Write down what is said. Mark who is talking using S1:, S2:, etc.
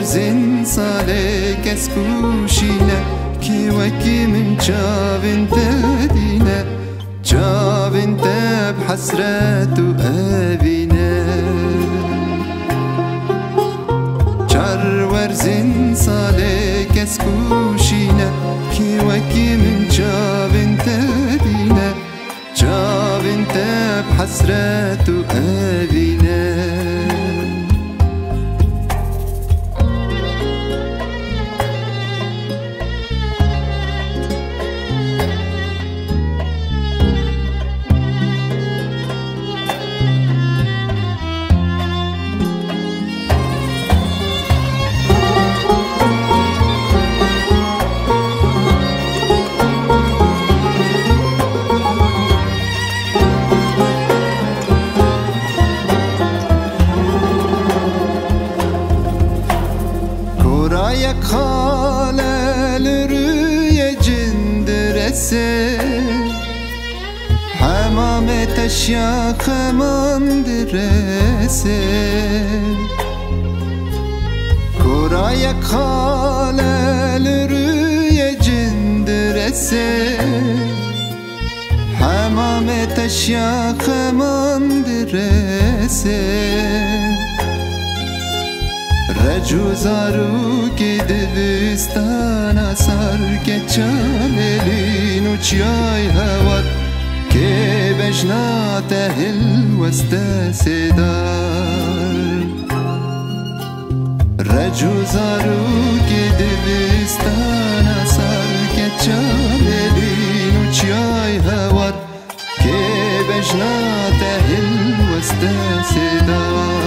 S1: ورزن ساله کس کوشینه کی وکی من چاوین تدینه چاوین تب حسرت و اوینه چار ورزن ساله کس کوشینه کی وکی من چاوین تدینه چاوین تب حسرت و اوینه یک خالل روی جندرسه حمام تشیاق من درسه کورا یک خالل روی جندرسه حمام تشیاق من درسه رجو زارو که دوستانا سر که چاللین و چیای هوات که بجنات هل وست سدار رجو زارو که دوستانا سر که چاللین و چیای هوات که بجنات هل وست سدار